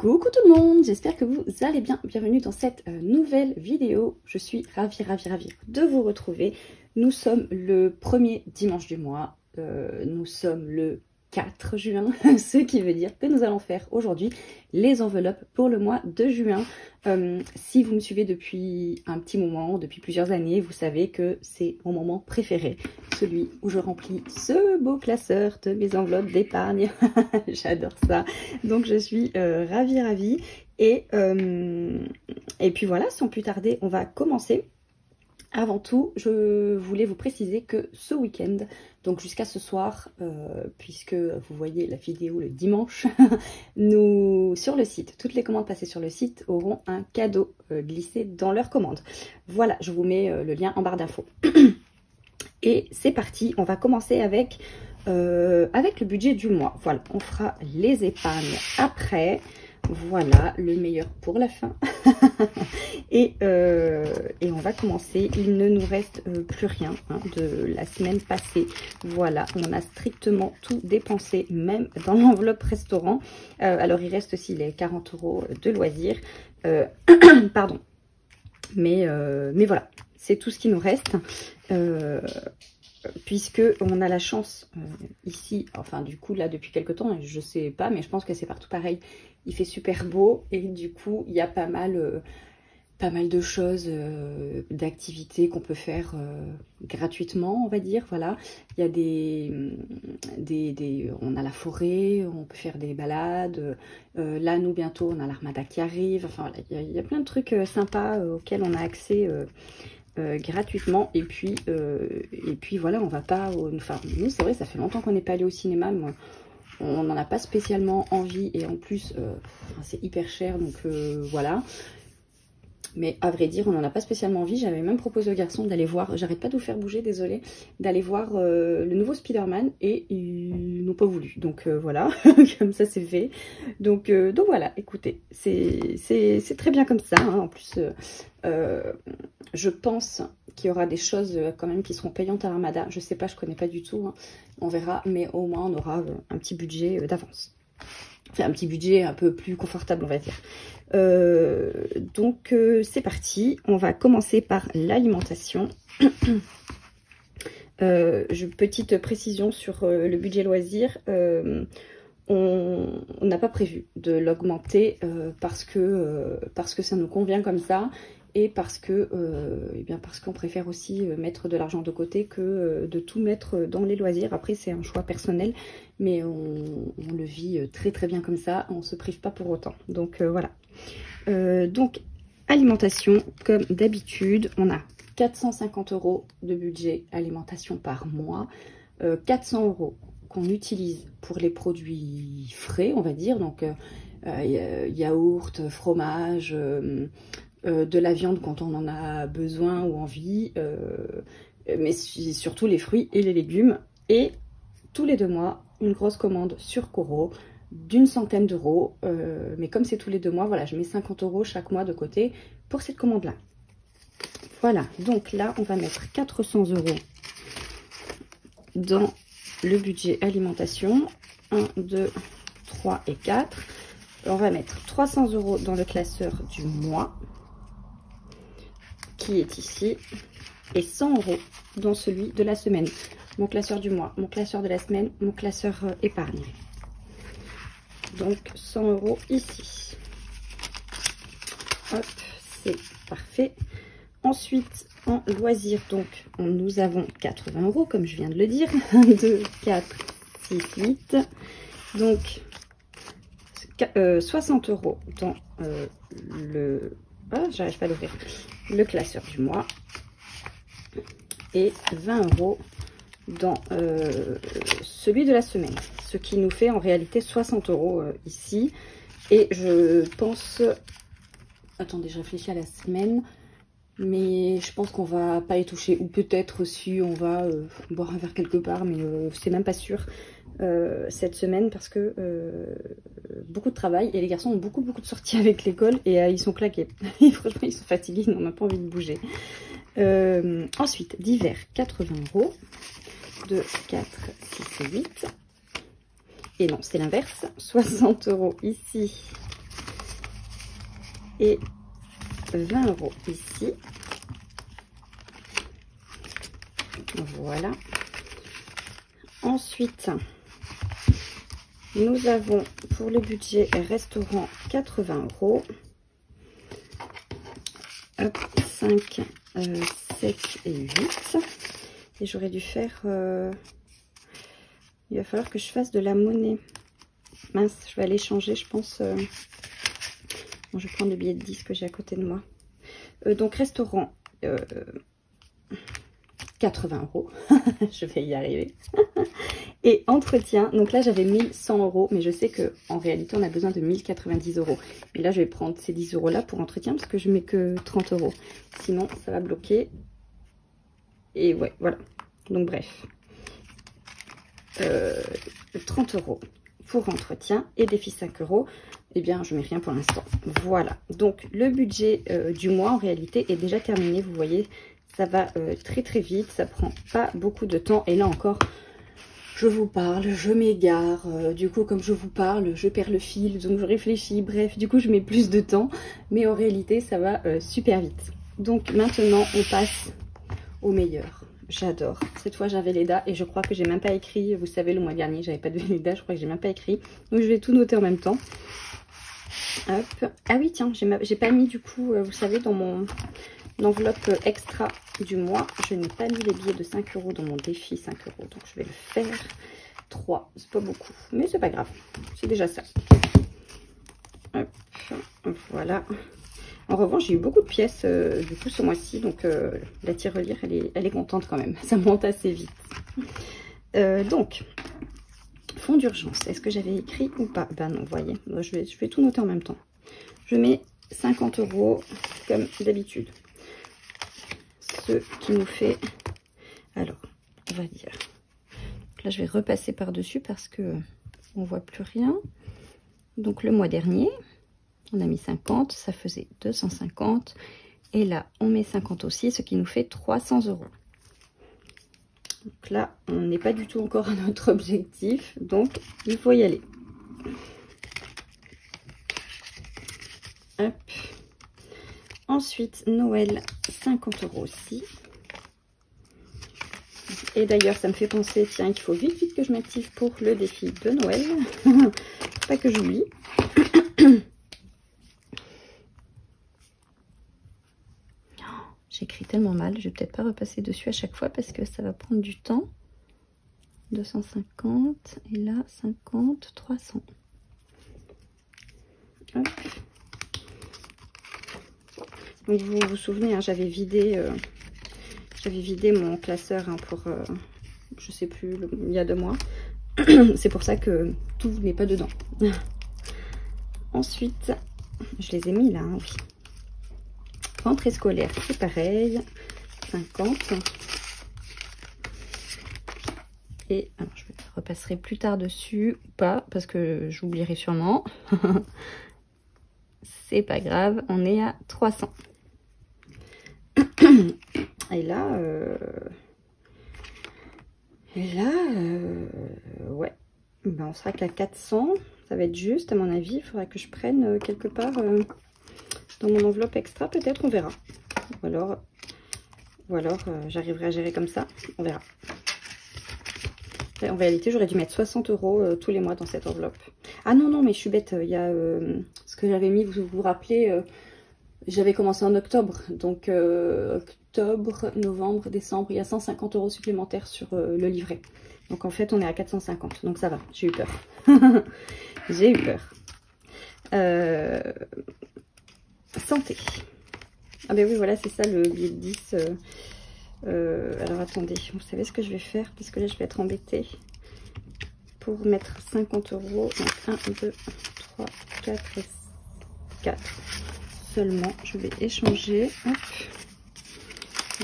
Coucou tout le monde, j'espère que vous allez bien. Bienvenue dans cette nouvelle vidéo. Je suis ravie de vous retrouver. Nous sommes le premier dimanche du mois. Nous sommes le 4 juin, ce qui veut dire que nous allons faire aujourd'hui les enveloppes pour le mois de juin. Si vous me suivez depuis un petit moment, depuis plusieurs années, vous savez que c'est mon moment préféré, celui où je remplis ce beau classeur de mes enveloppes d'épargne. J'adore ça, donc je suis ravie. Et puis voilà, sans plus tarder, on va commencer. Avant tout, je voulais vous préciser que ce week-end, donc jusqu'à ce soir, puisque vous voyez la vidéo le dimanche, nous, sur le site, toutes les commandes passées sur le site auront un cadeau glissé dans leur commande. Voilà, je vous mets le lien en barre d'infos. Et c'est parti, on va commencer avec le budget du mois. Voilà, on fera les épargnes après. Voilà, le meilleur pour la fin. et on va commencer. Il ne nous reste plus rien de la semaine passée. Voilà, on a strictement tout dépensé, même dans l'enveloppe restaurant. Alors, il reste aussi les 40 € de loisirs. Pardon. Mais voilà, c'est tout ce qui nous reste. Puisque on a la chance ici, enfin du coup là depuis quelques temps, je sais pas, mais je pense que c'est partout pareil, il fait super beau et du coup il y a pas mal de choses, d'activités qu'on peut faire gratuitement, on va dire. Voilà, il y a on a la forêt, on peut faire des balades, là nous bientôt on a l'armada qui arrive, enfin voilà, il y a plein de trucs sympas auxquels on a accès gratuitement. Et puis voilà, on va pas, enfin nous c'est vrai, ça fait longtemps qu'on n'est pas allé au cinéma, mais on n'en a pas spécialement envie, et en plus c'est hyper cher, donc voilà. Mais à vrai dire, on n'en a pas spécialement envie. J'avais même proposé aux garçons d'aller voir, j'arrête pas de vous faire bouger, désolé, d'aller voir le nouveau Spider-Man, et ils n'ont pas voulu. Donc voilà, comme ça c'est fait. Donc voilà, écoutez, c'est très bien comme ça. En plus, je pense qu'il y aura des choses quand même qui seront payantes à l'Armada. Je sais pas, je connais pas du tout. On verra, mais au moins on aura un petit budget d'avance. Enfin, un petit budget un peu plus confortable, on va dire. Donc c'est parti, on va commencer par l'alimentation. Petite précision sur le budget loisir, on n'a pas prévu de l'augmenter parce que ça nous convient comme ça, et parce qu'on préfère aussi mettre de l'argent de côté que de tout mettre dans les loisirs. Après c'est un choix personnel, mais on le vit très bien comme ça, on se prive pas pour autant. Donc voilà. Donc alimentation, comme d'habitude, on a 450 € de budget alimentation par mois, 400 € qu'on utilise pour les produits frais, on va dire, donc yaourt, fromage, de la viande quand on en a besoin ou envie, mais surtout les fruits et les légumes. Et tous les 2 mois, une grosse commande sur Coro d'une centaine d'euros, mais comme c'est tous les 2 mois, voilà, je mets 50 € chaque mois de côté pour cette commande là. Voilà, donc là on va mettre 400 € dans le budget alimentation, 1, 2, 3 et 4. On va mettre 300 € dans le classeur du mois qui est ici, et 100 € dans celui de la semaine. Mon classeur du mois, mon classeur de la semaine, mon classeur épargne. Donc 100 € ici. Hop, c'est parfait. Ensuite, en loisir, donc nous avons 80 € comme je viens de le dire. 2, 4, 6, 8. Donc 60 € dans le... Ah, j'arrive pas à l'ouvrir. Le classeur du mois. Et 20 € dans celui de la semaine. Ce qui nous fait en réalité 60 € ici. Et je pense... Attendez, je réfléchis à la semaine. Mais je pense qu'on va pas y toucher. Ou peut-être si on va boire un verre quelque part. Mais c'est même pas sûr cette semaine. Parce que beaucoup de travail. Et les garçons ont beaucoup de sorties avec l'école. Et ils sont claqués. Et franchement, ils sont fatigués. Ils n'ont même pas envie de bouger. Ensuite, d'hiver, 80 €. 2, 4, 6 et 8. Et non, c'est l'inverse. 60 € ici et 20 € ici. Voilà. Ensuite, nous avons pour le budget restaurant 80 €. Hop, 5, 7 et 8. Et j'aurais dû faire... il va falloir que je fasse de la monnaie. Mince, je vais aller changer, je pense. Bon, je vais prendre le billet de 10 que j'ai à côté de moi. Donc, restaurant, 80 €. Je vais y arriver. Et entretien, donc là, j'avais 1100 €, mais je sais qu'en réalité, on a besoin de 1090 €. Mais là, je vais prendre ces 10 € là pour entretien parce que je mets que 30 €. Sinon, ça va bloquer. Et ouais, voilà. Donc, bref. 30 € pour entretien et défi 5 €. Eh bien, je mets rien pour l'instant. Voilà. Donc, le budget du mois, en réalité, est déjà terminé. Vous voyez, ça va très, très vite. Ça prend pas beaucoup de temps. Et là encore, je vous parle, je m'égare. Du coup, comme je vous parle, je perds le fil. Donc, je réfléchis. Bref, du coup, je mets plus de temps. Mais en réalité, ça va super vite. Donc, maintenant, on passe au meilleur. J'adore. Cette fois, j'avais Velleda et je crois que j'ai même pas écrit. Vous savez, le mois dernier, j'avais pas de Velleda. Je crois que j'ai même pas écrit. Donc, je vais tout noter en même temps. Hop. Ah oui, tiens, j'ai pas mis du coup, vous savez, dans mon enveloppe extra du mois, je n'ai pas mis les billets de 5 € dans mon défi 5 €. Donc, je vais le faire. 3, c'est pas beaucoup, mais c'est pas grave. C'est déjà ça. Hop. Voilà. En revanche, j'ai eu beaucoup de pièces du coup ce mois-ci, donc la tirelire, elle est contente quand même. Ça monte assez vite. Donc, fonds d'urgence, est-ce que j'avais écrit ou pas? Ben non, vous voyez, je vais tout noter en même temps. Je mets 50 € comme d'habitude. Ce qui nous fait, alors, on va dire, là je vais repasser par-dessus parce que on voit plus rien. Donc le mois dernier, on a mis 50, ça faisait 250. Et là, on met 50 aussi, ce qui nous fait 300 €. Donc là, on n'est pas du tout encore à notre objectif. Donc, il faut y aller. Hop. Ensuite, Noël, 50 € aussi. Et d'ailleurs, ça me fait penser, tiens, qu'il faut vite, vite que je m'active pour le défi de Noël. Pas que j'oublie. J'écris tellement mal, je vais peut-être pas repasser dessus à chaque fois parce que ça va prendre du temps. 250 et là 50, 300. Hop. Donc vous vous souvenez, hein, j'avais vidé mon classeur hein, pour, je sais plus, il y a 2 mois. C'est pour ça que tout n'est pas dedans. Ensuite, je les ai mis là, hein, oui. Rentrée scolaire, c'est pareil, 50. Et alors, je repasserai plus tard dessus ou pas, parce que j'oublierai sûrement. C'est pas grave, on est à 300. Et là, ouais, ben, on sera qu'à 400. Ça va être juste, à mon avis. Il faudra que je prenne quelque part dans mon enveloppe extra, peut-être, on verra. Ou alors j'arriverai à gérer comme ça, on verra. En réalité, j'aurais dû mettre 60 € tous les mois dans cette enveloppe. Ah non, non, mais je suis bête. Il y a ce que j'avais mis, vous vous rappelez, j'avais commencé en octobre. Donc, octobre, novembre, décembre, il y a 150 € supplémentaires sur le livret. Donc, en fait, on est à 450. Donc, ça va. J'ai eu peur. J'ai eu peur. Santé. Ah ben oui, voilà, c'est ça le billet de 10. Alors attendez, vous savez ce que je vais faire, parce que là je vais être embêtée. Pour mettre 50 €, donc 1, 2, 3, 4 et 4 seulement. Je vais échanger. Hop.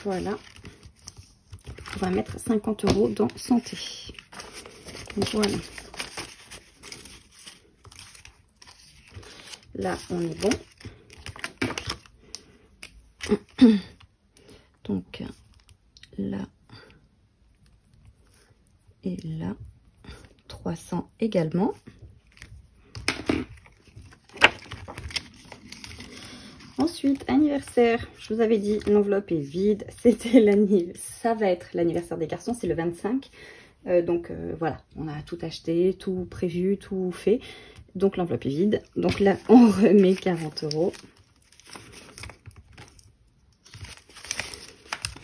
Voilà. On va mettre 50 € dans santé. Voilà. Là, on est bon. Donc là et là 300 également. Ensuite, anniversaire. Je vous avais dit, l'enveloppe est vide. C'était l'anniversaire. Ça va être l'anniversaire des garçons, c'est le 25. Donc voilà, on a tout acheté, tout prévu, tout fait. Donc l'enveloppe est vide. Donc là, on remet 40 €.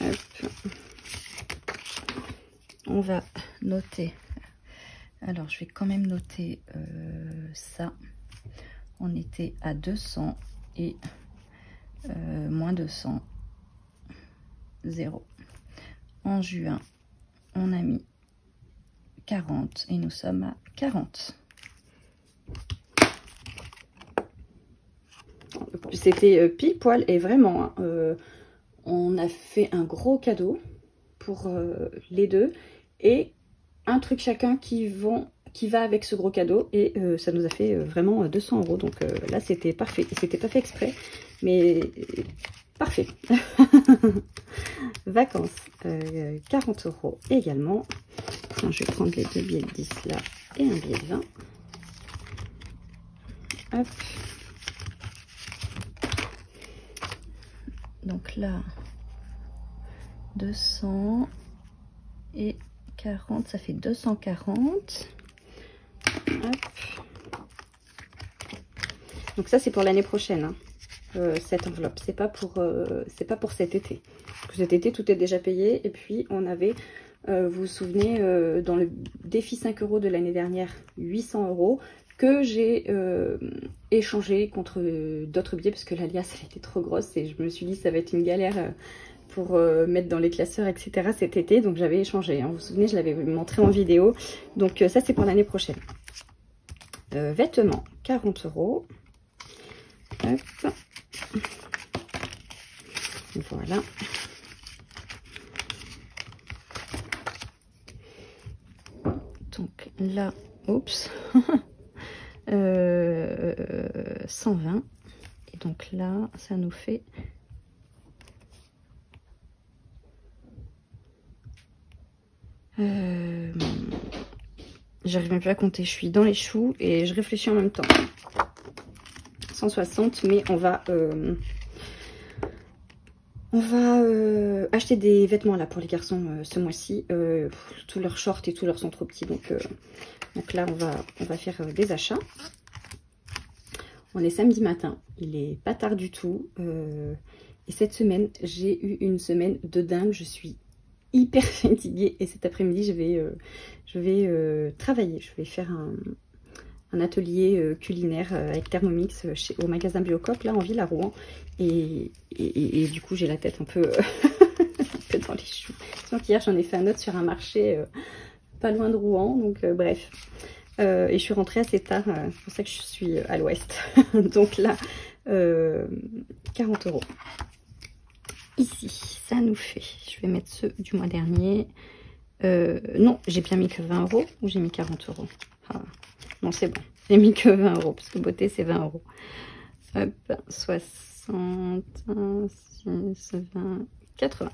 Hop. On va noter. Alors, je vais quand même noter ça. On était à 200 et moins 200, 0. En juin, on a mis 40 et nous sommes à 40. C'était pile poil et vraiment, on a fait un gros cadeau pour les deux et un truc chacun qui va avec ce gros cadeau et ça nous a fait vraiment 200 €. Donc là, c'était parfait. C'était pas fait exprès, mais parfait. Vacances, 40 € également. Enfin, je vais prendre les deux billets de 10 là et un billet de 20. Hop. Donc là, 200 et 40, ça fait 240. Hop. Donc ça, c'est pour l'année prochaine, hein, cette enveloppe. C'est pas pour cet été. Parce que cet été, tout est déjà payé. Et puis, on avait, vous vous souvenez, dans le défi 5 € de l'année dernière, 800 € que j'ai échangé contre d'autres billets parce que l'alias, elle était trop grosse et je me suis dit, ça va être une galère pour mettre dans les classeurs, etc. cet été. Donc, j'avais échangé. Hein. Vous vous souvenez, je l'avais montré en vidéo. Donc, ça, c'est pour l'année prochaine. Vêtements, 40 €. Hop. Voilà. Donc là, oups, 120. Et donc là, ça nous fait j'arrive même plus à compter, je suis dans les choux et je réfléchis en même temps. 160, mais on va acheter des vêtements là pour les garçons ce mois-ci. Tous leurs shorts et tous leurs sont trop petits, donc là on va faire des achats. On est samedi matin, il est pas tard du tout. Et cette semaine, j'ai eu une semaine de dingue. Je suis hyper fatiguée et cet après-midi, je vais travailler. Je vais faire un atelier culinaire avec Thermomix au magasin Biocoop, là en ville à Rouen. Et du coup, j'ai la tête un peu, un peu dans les choux. Donc hier, j'en ai fait un autre sur un marché pas loin de Rouen. Donc bref. Et je suis rentrée assez tard, c'est pour ça que je suis à l'ouest. Donc là, 40 €. Ici, ça nous fait, je vais mettre ceux du mois dernier. Non, j'ai bien mis que 20 € ou j'ai mis 40 €. Ah, non, c'est bon, j'ai mis que 20 € parce que beauté, c'est 20 €. Hop, 60, 6, 20, 80.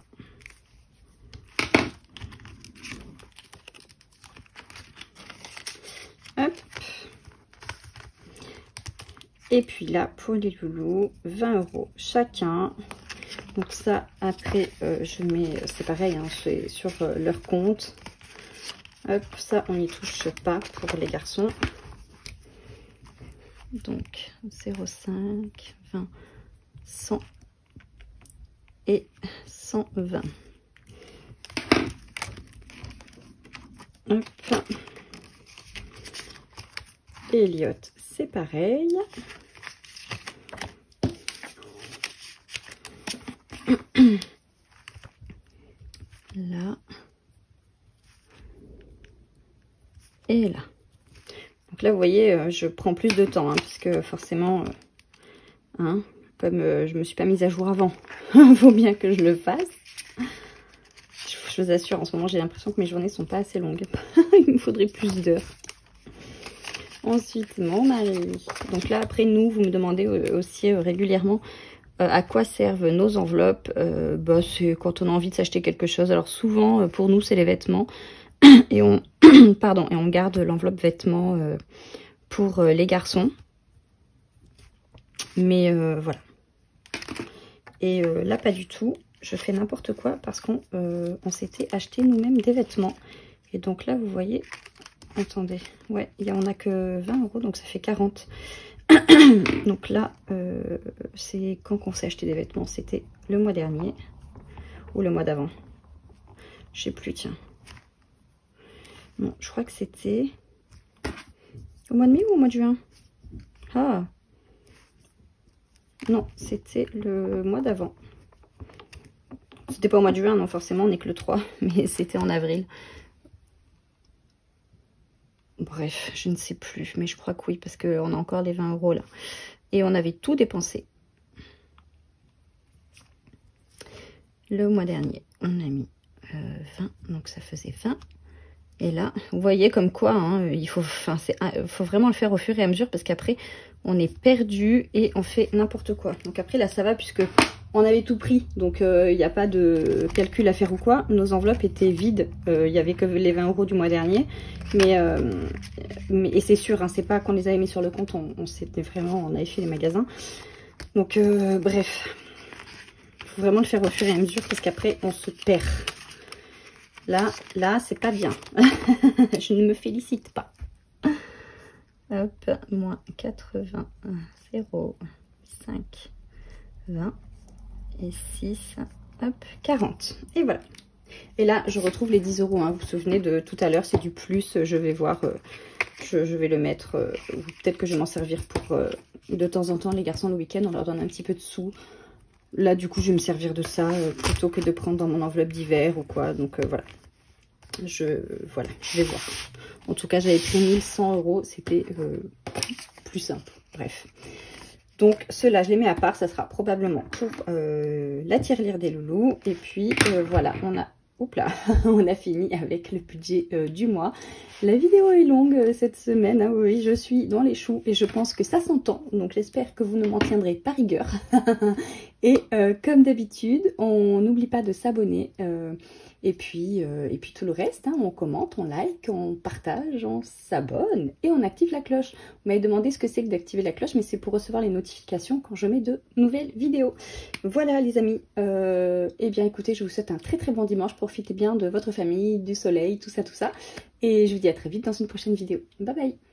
Hop. Et puis là, pour les loulous, 20 € chacun. Donc ça, après, je mets, c'est pareil, hein, c'est sur leur compte. Hop, ça, on n'y touche pas pour les garçons. Donc, 0,5, 20, 100 et 120. Hop. Elliot, c'est pareil. Là. Et là. Donc là, vous voyez, je prends plus de temps, hein, puisque forcément, hein, comme je me suis pas mise à jour avant, il faut bien que je le fasse. Je vous assure, en ce moment, j'ai l'impression que mes journées sont pas assez longues. Il me faudrait plus d'heures. Ensuite, mon mari. Donc là, après, nous, vous me demandez aussi régulièrement à quoi servent nos enveloppes. Bah, c'est quand on a envie de s'acheter quelque chose. Alors souvent, pour nous, c'est les vêtements. Et on, pardon, et on garde l'enveloppe vêtements pour les garçons. Mais voilà. Et là, pas du tout. Je fais n'importe quoi parce qu'on s'était acheté nous-mêmes des vêtements. Et donc là, vous voyez... Attendez, ouais, on n'a que 20 €, donc ça fait 40. Donc là, c'est quand qu'on s'est acheté des vêtements? C'était le mois dernier ou le mois d'avant? Je sais plus, tiens. Non, je crois que c'était au mois de mai ou au mois de juin? Ah non, c'était le mois d'avant. C'était pas au mois de juin, non, forcément, on n'est que le 3, mais c'était en avril. Bref, je ne sais plus, mais je crois que oui, parce qu'on a encore les 20 € là. Et on avait tout dépensé. Le mois dernier, on a mis 20, donc ça faisait 20. Et là, vous voyez comme quoi, hein, faut vraiment le faire au fur et à mesure, parce qu'après, on est perdu et on fait n'importe quoi. Donc après, là, ça va, puisque on avait tout pris, donc il n'y a pas de calcul à faire ou quoi. Nos enveloppes étaient vides, il n'y avait que les 20 € du mois dernier. Et c'est sûr, hein, c'est pas qu'on les avait mis sur le compte, on avait fait les magasins. Donc bref, il faut vraiment le faire au fur et à mesure, parce qu'après, on se perd. Là, c'est pas bien. Je ne me félicite pas. Hop, moins 80, 0, 5, 20 et 6, hop, 40. Et voilà. Et là, je retrouve les 10 €. Hein. Vous vous souvenez de tout à l'heure, c'est du plus. Je vais voir, je vais le mettre. Peut-être que je vais m'en servir pour de temps en temps. Les garçons, le week-end, on leur donne un petit peu de sous. Là, du coup, je vais me servir de ça plutôt que de prendre dans mon enveloppe d'hiver ou quoi. Donc, voilà. Voilà, je vais voir. En tout cas, j'avais pris 1100 €. C'était plus simple. Bref. Donc, ceux-là, je les mets à part. Ça sera probablement pour la tirelire des loulous. Et puis, voilà, Oups là, on a fini avec le budget du mois. La vidéo est longue cette semaine, hein, oui, je suis dans les choux et je pense que ça s'entend. Donc j'espère que vous ne m'en tiendrez pas rigueur. Et comme d'habitude, on n'oublie pas de s'abonner. Et puis tout le reste, hein, on commente, on like, on partage, on s'abonne et on active la cloche. Vous m'avez demandé ce que c'est que d'activer la cloche, mais c'est pour recevoir les notifications quand je mets de nouvelles vidéos. Voilà les amis, eh bien écoutez, je vous souhaite un très très bon dimanche. Profitez bien de votre famille, du soleil, tout ça. Et je vous dis à très vite dans une prochaine vidéo. Bye bye!